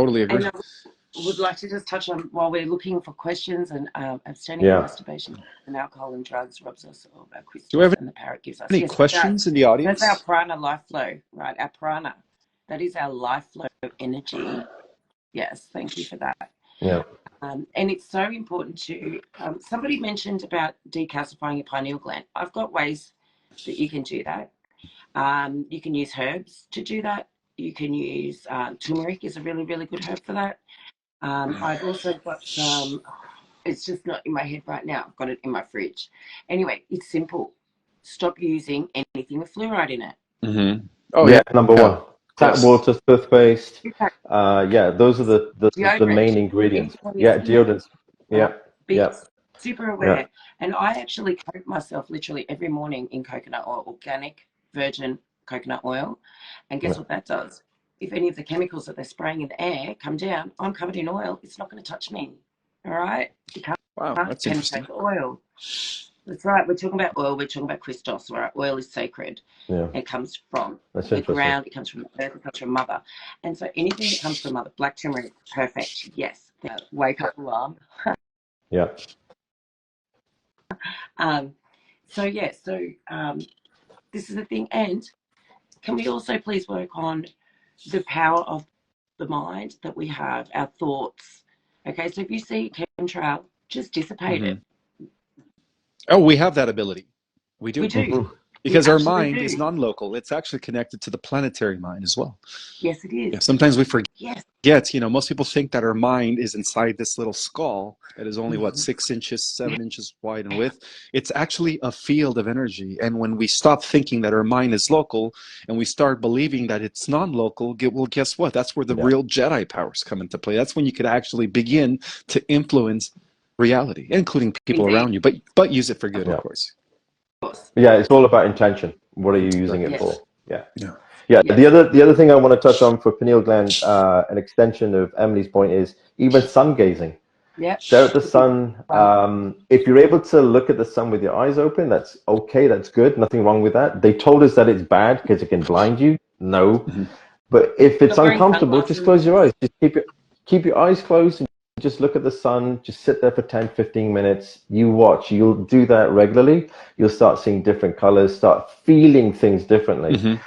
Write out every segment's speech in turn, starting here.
totally agree. And I would like to just touch on, while we're looking for questions, and abstaining from masturbation and alcohol and drugs robs us of our Do we Christos, have and the parrot gives us. any Yes, it questions does. in the That's our audience? prana life flow, right? Our prana. That is our life flow energy. Yes, thank you for that. Yeah. And it's so important to, somebody mentioned about decalcifying your pineal gland. I've got ways that you can do that. You can use herbs to do that. You can use turmeric is a really, really good herb for that. I've also got some, it's just not in my head right now. I've got it in my fridge. Anyway, it's simple. Stop using anything with fluoride in it. Mm-hmm. Oh, yeah, number one. Tap Yes. water, toothpaste. Exactly. Yeah, those are the main ingredients. Yeah, deodorants. Yeah, Be yeah. super aware. And I actually coat myself literally every morning in coconut oil, organic virgin coconut oil. And guess what that does? If any of the chemicals that they're spraying in the air come down, I'm covered in oil. It's not going to touch me. All right? You can't That's interesting. penetrate the oil. That's right. We're talking about oil. We're talking about Christos. Right? Oil is sacred. Yeah. It comes from That's the ground. It comes from the earth. It comes from mother. And so anything that comes from mother, black turmeric, perfect. Yes. Wake up alarm. Yeah. So this is the thing. And can we also please work on the power of the mind that we have, our thoughts? Okay, so if you see chemtrail, just dissipate it. Oh, we have that ability. We do. We do. Because our mind is non-local. It's actually connected to the planetary mind as well. Yes, it is. Yeah, sometimes we forget. Yes. Most people think that our mind is inside this little skull that is only, 6 inches, 7 inches wide in width. It's actually a field of energy. And when we stop thinking that our mind is local and we start believing that it's non-local, well, guess what? That's where the real Jedi powers come into play. That's when you could actually begin to influence reality, including people around you, but use it for good, of course. Yeah, it's all about intention. What are you using it for? Yeah. Yes. The other thing I want to touch on for pineal gland, an extension of Emily's point, is even sun gazing. Yeah. Stare at the sun. If you're able to look at the sun with your eyes open, that's okay. That's good. Nothing wrong with that. They told us that it's bad because it can blind you. No. But if it's uncomfortable, just close your eyes. Just keep your eyes closed and just look at the sun. Just sit there for 10, 15 minutes. You watch. You'll do that regularly. You'll start seeing different colors, start feeling things differently.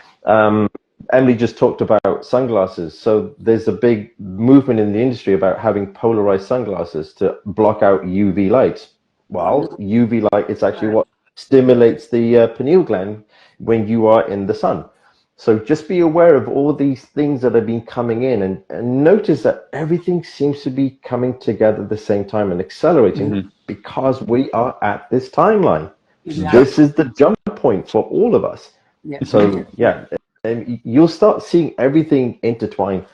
Emily just talked about sunglasses. So there's a big movement in the industry about having polarized sunglasses to block out UV light. Well, UV light is actually what stimulates the pineal gland when you are in the sun. So just be aware of all these things that have been coming in, and notice that everything seems to be coming together at the same time and accelerating because we are at this timeline. This is the jump point for all of us. So and you'll start seeing everything intertwine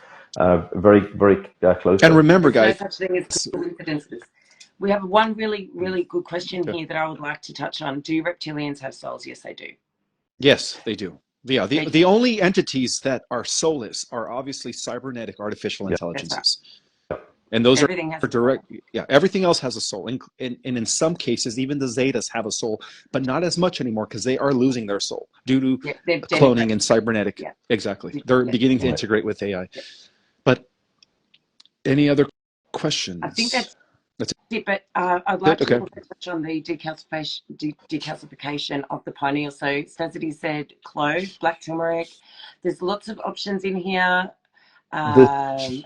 very, very closely. And remember, guys, no such thing as coincidences. We have one really, really good question here that I would like to touch on. Do reptilians have souls? Yes, they do. Yes, they do. Yeah, the only entities that are soulless are obviously cybernetic artificial intelligences. And those are direct. Yeah, everything else has a soul. And in some cases, even the Zetas have a soul, but not as much anymore because they are losing their soul due to cloning and cybernetic. Yeah. Exactly. They're beginning to integrate with AI. But any other questions? I think that's it, but I'd like to touch on the decalcification of the pineal. So Stazity said clove, black turmeric. There's lots of options in here. Sorry,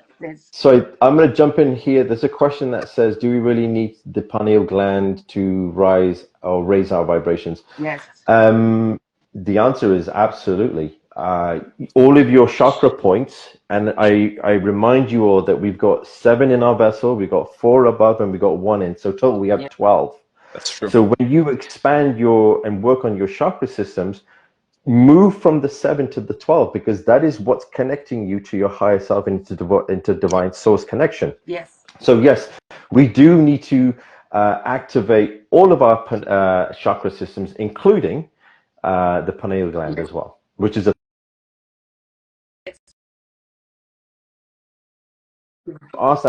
I'm going to jump in here. There's a question that says, do we really need the pineal gland to rise or raise our vibrations? Yes. The answer is absolutely. All of your chakra points, and I remind you all that we've got 7 in our vessel, we've got 4 above, and we've got 1 in. So total, we have 12. That's true. So when you expand and work on your chakra systems, move from the 7 to the 12, because that is what's connecting you to your higher self, into divine source connection. Yes. So yes, we do need to activate all of our chakra systems, including the pineal gland as well, which is ask